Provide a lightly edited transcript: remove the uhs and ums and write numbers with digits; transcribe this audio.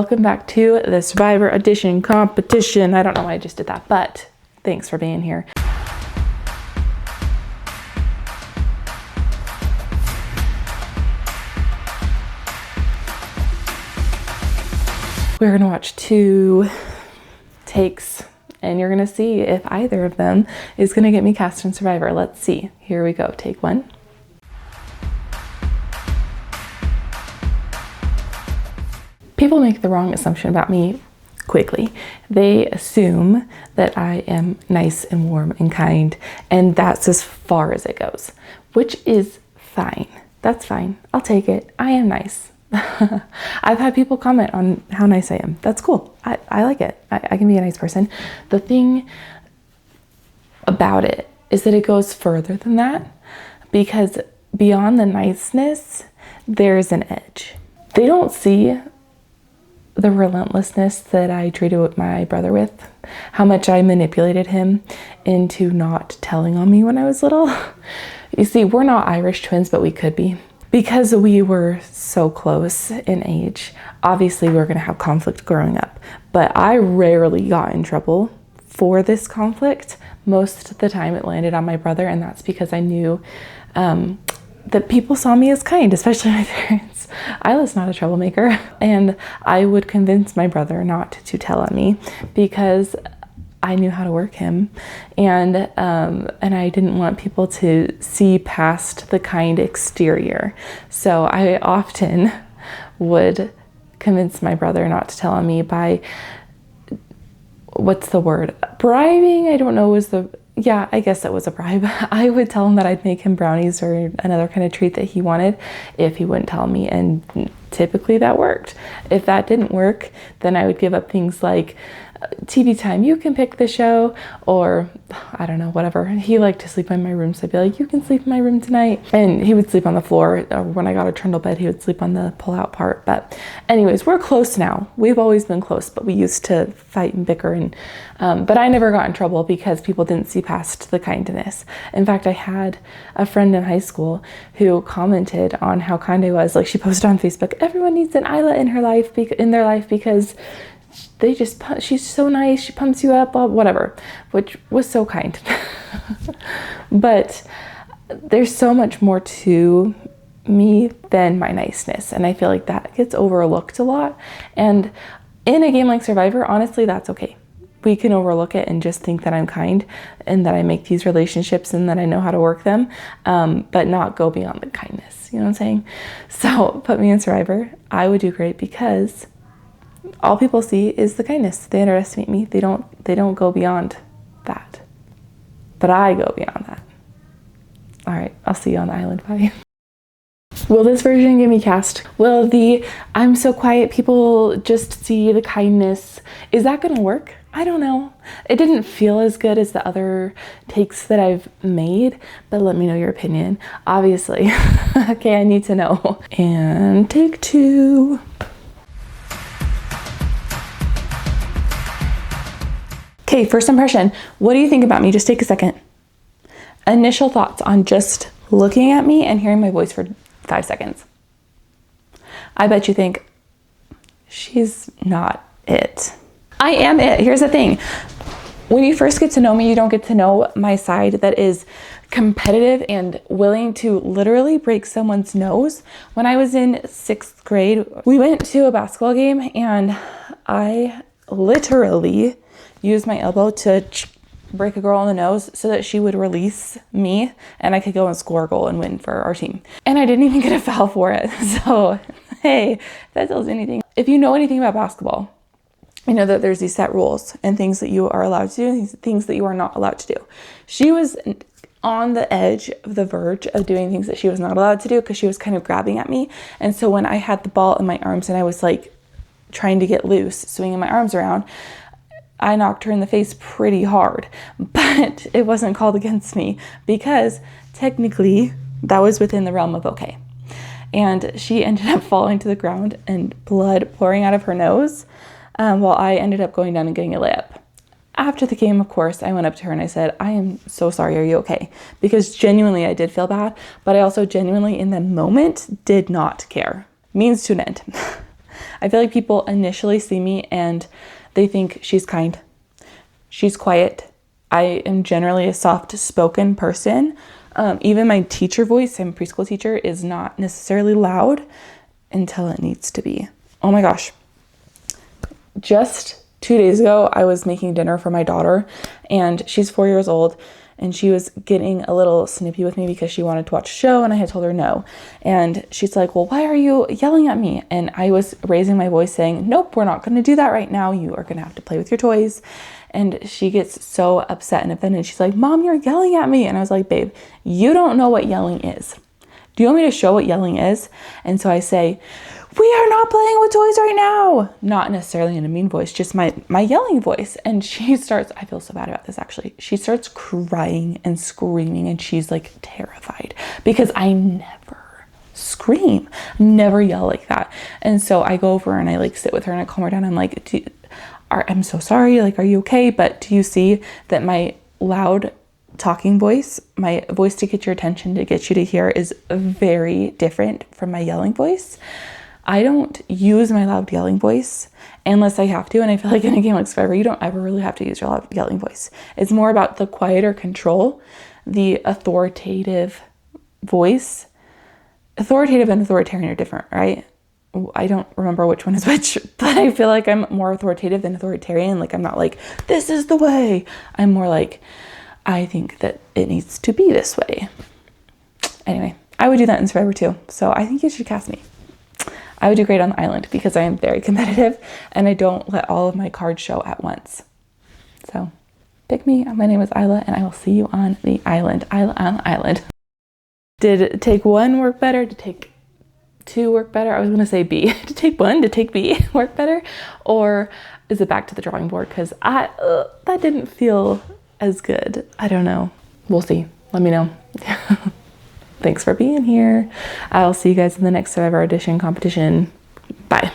Welcome back to the Survivor Audition competition. I don't know why I just did that, but thanks for being here. We're gonna watch 2 takes and you're gonna see if either of them is gonna get me cast in Survivor. Let's see. Here we go. Take 1. People make the wrong assumption about me quickly. They assume that I am nice and warm and kind, and that's as far as it goes, which is fine. That's fine. I'll take it. I am nice. I've had people comment on how nice I am. That's cool. I like it. I can be a nice person. The thing about it is that it goes further than that, because beyond the niceness, there's an edge. They don't see the relentlessness that I treated my brother with, how much I manipulated him into not telling on me when I was little. You see, we're not Irish twins, but we could be. Because we were so close in age, obviously we're gonna have conflict growing up, but I rarely got in trouble for this conflict. Most of the time it landed on my brother, and that's because I knew that people saw me as kind, especially my parents. Ilah's not a troublemaker, and I would convince my brother not to tell on me because I knew how to work him, and I didn't want people to see past the kind exterior. So I often would convince my brother not to tell on me by, what's the word? Bribing? I don't know, yeah, I guess it was a bribe. I would tell him that I'd make him brownies or another kind of treat that he wanted if he wouldn't tell me, and typically that worked. If that didn't work, then I would give up things like TV time, you can pick the show, or I don't know, whatever. He liked to sleep in my room, so I'd be like, you can sleep in my room tonight. And he would sleep on the floor, or when I got a trundle bed, he would sleep on the pull-out part. But anyways, we're close now. We've always been close, but we used to fight and bicker, and but I never got in trouble because people didn't see past the kindness. In fact, I had a friend in high school who commented on how kind I was. Like, she posted on Facebook, everyone needs an Ilah in their life because she's so nice, she pumps you up, whatever, which was so kind. But there's so much more to me than my niceness, and I feel like that gets overlooked a lot. And in a game like Survivor, honestly, that's okay. We can overlook it and just think that I'm kind and that I make these relationships and that I know how to work them, but not go beyond the kindness. You know what I'm saying? So put me in Survivor. I would do great because all people see is the kindness. They underestimate me. They don't go beyond that. But I go beyond that. All right, I'll see you on the island. Bye. Will this version get me cast? Will the I'm so quiet people just see the kindness? Is that gonna work? I don't know. It didn't feel as good as the other takes that I've made, but let me know your opinion. Obviously. Okay, I need to know. And take 2. Okay, first impression. What do you think about me? Just take a second. Initial thoughts on just looking at me and hearing my voice for 5 seconds. I bet you think, she's not it. I am it. Here's the thing. When you first get to know me, you don't get to know my side that is competitive and willing to literally break someone's nose. When I was in 6th grade, we went to a basketball game and I literally used my elbow to break a girl in the nose so that she would release me and I could go and score a goal and win for our team. And I didn't even get a foul for it. So, hey, if that tells you anything. If you know anything about basketball, you know that there's these set rules and things that you are allowed to do and things that you are not allowed to do. She was on the edge of the verge of doing things that she was not allowed to do because she was kind of grabbing at me. And so when I had the ball in my arms and I was like trying to get loose, swinging my arms around, I knocked her in the face pretty hard, but it wasn't called against me because technically that was within the realm of okay. And she ended up falling to the ground and blood pouring out of her nose, while I ended up going down and getting a layup. After the game, of course, I went up to her and I said, I am so sorry, are you okay? Because genuinely I did feel bad, but I also genuinely in the moment did not care. Means to an end. I feel like people initially see me and they think she's kind, she's quiet. I am generally a soft-spoken person. Even my teacher voice, I'm a preschool teacher, is not necessarily loud until it needs to be. Oh my gosh. Just 2 days ago, I was making dinner for my daughter, and she's 4 years old, and she was getting a little snippy with me because she wanted to watch a show, and I had told her no. And she's like, well, why are you yelling at me? And I was raising my voice saying, nope, we're not going to do that right now. You are going to have to play with your toys. And she gets so upset and offended. She's like, Mom, you're yelling at me. And I was like, babe, you don't know what yelling is. Do you want me to show what yelling is? And so I say, we are not playing with toys right now. Not necessarily in a mean voice, just my yelling voice. And she starts, I feel so bad about this actually. She starts crying and screaming, and she's like terrified because I never scream, never yell like that. And so I go over and I like sit with her and I calm her down. I'm like, I'm so sorry. Like, are you okay? But do you see that my loud talking voice, my voice to get your attention, to get you to hear, is very different from my yelling voice? I don't use my loud yelling voice unless I have to. And I feel like in a game like Survivor, you don't ever really have to use your loud yelling voice. It's more about the quieter control, the authoritative voice. Authoritative and authoritarian are different, right? I don't remember which one is which, but I feel like I'm more authoritative than authoritarian. Like, I'm not like, this is the way. I'm more like, I think that it needs to be this way. Anyway, I would do that in Survivor too. So I think you should cast me. I would do great on the island because I am very competitive and I don't let all of my cards show at once. So pick me. My name is Ilah, and I will see you on the island. Ilah on the island. Did take one work better? Did take two work better? I was going to say B. Did take one? Did take B work better? Or is it back to the drawing board? Because that didn't feel as good. I don't know. We'll see. Let me know. Thanks for being here. I'll see you guys in the next Survivor audition competition. Bye.